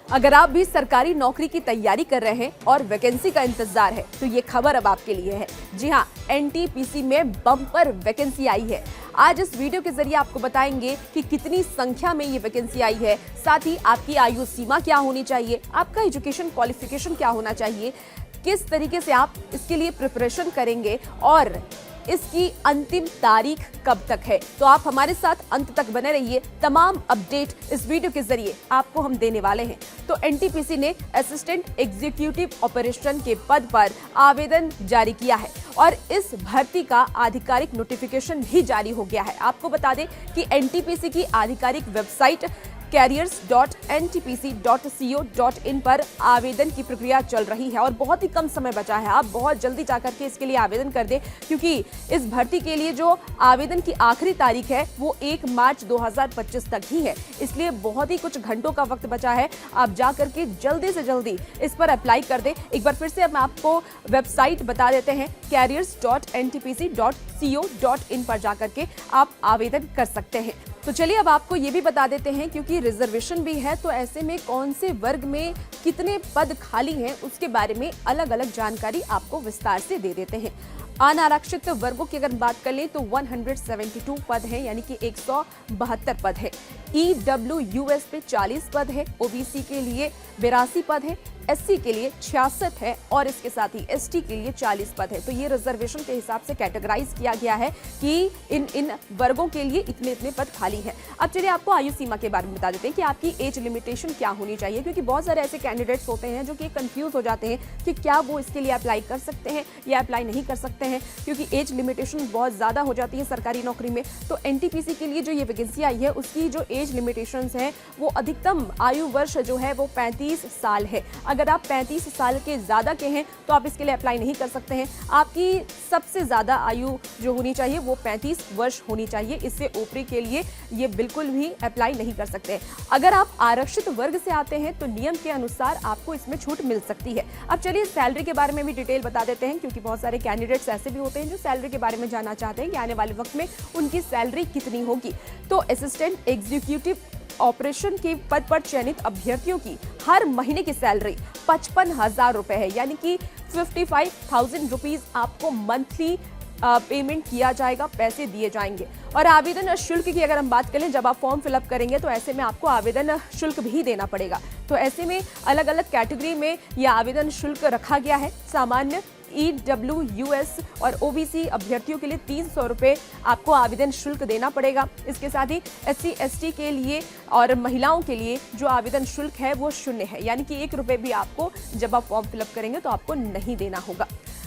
अगर आप भी सरकारी नौकरी की तैयारी कर रहे हैं और वैकेंसी का इंतजार है तो ये खबर अब आपके लिए है। जी हाँ, एनटीपीसी में बम्पर वैकेंसी आई है। आज इस वीडियो के जरिए आपको बताएंगे कि कितनी संख्या में ये वैकेंसी आई है, साथ ही आपकी आयु सीमा क्या होनी चाहिए, आपका एजुकेशन क्वालिफिकेशन क्या होना चाहिए, किस तरीके से आप इसके लिए प्रिपरेशन करेंगे और इसकी अंतिम तारीख कब तक है। तो आप हमारे साथ अंत तक बने रहिए। तमाम अपडेट इस वीडियो के जरिए आपको हम देने वाले हैं। तो एनटीपीसी ने असिस्टेंट एग्जीक्यूटिव ऑपरेशन के पद पर आवेदन जारी किया है और इस भर्ती का आधिकारिक नोटिफिकेशन भी जारी हो गया है। आपको बता दें कि एनटीपीसी की आधिकारिक वेबसाइट careers.ntpc.co.in पर आवेदन की प्रक्रिया चल रही है और बहुत ही कम समय बचा है। आप बहुत जल्दी जाकर के इसके लिए आवेदन कर दें, क्योंकि इस भर्ती के लिए जो आवेदन की आखिरी तारीख है वो 1 मार्च 2025 तक ही है। इसलिए बहुत ही कुछ घंटों का वक्त बचा है। आप जाकर के जल्दी से जल्दी इस पर अप्लाई कर दें। एक बार फिर से हम आपको वेबसाइट बता देते हैं, careers.ntpc.co.in पर जाकर के आप आवेदन कर सकते हैं। तो चलिए अब आपको ये भी बता देते हैं, क्योंकि रिजर्वेशन भी है, तो ऐसे में कौन से वर्ग में कितने पद खाली हैं उसके बारे में अलग अलग जानकारी आपको विस्तार से दे देते हैं। अनारक्षित वर्गों की अगर बात कर लें तो 172 पद हैं, यानी कि 172 पद है। EWS पे 40 पद है, OBC के लिए 82 पद है, SC के लिए 66 है और इसके साथ ही ST के लिए 40 पद है। तो ये रिजर्वेशन के हिसाब से कैटेगराइज किया गया है कि इन वर्गों के लिए इतने इतने पद खाली हैं। अब चलिए आपको आयु सीमा के बारे में बता देते हैं कि आपकी एज लिमिटेशन क्या होनी चाहिए, क्योंकि बहुत सारे ऐसे कैंडिडेट्स होते हैं जो कि कंफ्यूज हो जाते हैं कि क्या वो इसके लिए अप्लाई कर सकते हैं या अप्लाई नहीं कर सकते हैं, क्योंकि एज लिमिटेशन बहुत ज़्यादा हो जाती है सरकारी नौकरी में। तो एनटीपीसी के लिए जो ये वैकेंसी आई है उसकी जो एज लिमिटेशंस हैं वो अधिकतम आयु वर्ष जो है वो 35 साल है। अगर आप 35 साल के ज़्यादा के हैं तो आप इसके लिए अप्लाई नहीं कर सकते हैं। आपकी सबसे ज़्यादा आयु जो होनी चाहिए वो 35 वर्ष होनी चाहिए। इससे ऊपरी के लिए ये बिल्कुल भी अप्लाई नहीं कर सकते। अगर आप आरक्षित वर्ग से आते हैं तो नियम के अनुसार आपको इसमें छूट मिल सकती है। अब चलिए सैलरी के बारे में भी डिटेल बता देते हैं, क्योंकि बहुत सारे कैंडिडेट्स ऐसे भी होते हैं जो सैलरी के बारे में जानना चाहते हैं कि आने वाले वक्त में उनकी सैलरी कितनी होगी। तो असिस्टेंट एग्जीक्यूटिव ऑपरेशन के पद पर चयनित अभ्यर्थियों की हर महीने की सैलरी 55,000 रुपए है, यानी कि 55,000 रुपीज आपको मंथली पेमेंट किया जाएगा, पैसे दिए जाएंगे। और आवेदन शुल्क की अगर हम बात करें, जब आप फॉर्म फिलअप करेंगे तो ऐसे में आपको आवेदन शुल्क भी देना पड़ेगा। तो ऐसे में अलग अलग कैटेगरी में यह आवेदन शुल्क रखा गया है। सामान्य, EWS और OBC अभ्यर्थियों के लिए 300 रुपये आपको आवेदन शुल्क देना पड़ेगा। इसके साथ ही SC ST के लिए और महिलाओं के लिए जो आवेदन शुल्क है वो 0 है, यानी कि 1 रुपये भी आपको जब आप फॉर्म फिलअप करेंगे तो आपको नहीं देना होगा।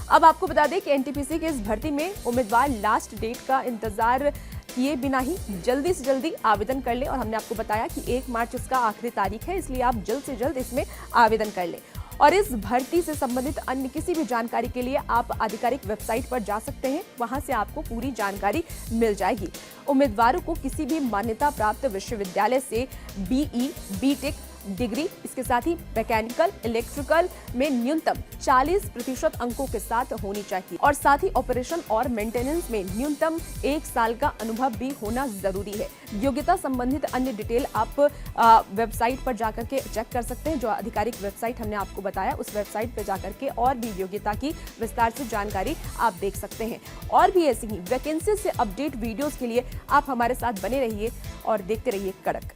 अब आपको बता दें कि एनटीपीसी के इस भर्ती में उम्मीदवार लास्ट डेट का इंतजार किए बिना ही जल्दी से जल्दी आवेदन कर लें, और हमने आपको बताया कि 1 मार्च इसका आखिरी तारीख है, इसलिए आप जल्द से जल्द इसमें आवेदन कर लें। और इस भर्ती से संबंधित अन्य किसी भी जानकारी के लिए आप आधिकारिक वेबसाइट पर जा सकते हैं, वहां से आपको पूरी जानकारी मिल जाएगी। उम्मीदवारों को किसी भी मान्यता प्राप्त विश्वविद्यालय से BE, BTech डिग्री, इसके साथ ही मैकेनिकल, इलेक्ट्रिकल में न्यूनतम 40% अंकों के साथ होनी चाहिए और साथ ही ऑपरेशन और मेंटेनेंस में न्यूनतम 1 साल का अनुभव भी होना जरूरी है। योग्यता संबंधित अन्य डिटेल आप वेबसाइट पर जाकर के चेक कर सकते हैं। जो आधिकारिक वेबसाइट हमने आपको बताया उस वेबसाइट पर जाकर के और भी योग्यता की विस्तार से जानकारी आप देख सकते हैं। और भी ऐसी ही वैकेंसी से अपडेट वीडियोस के लिए आप हमारे साथ बने रहिए और देखते रहिए कड़क।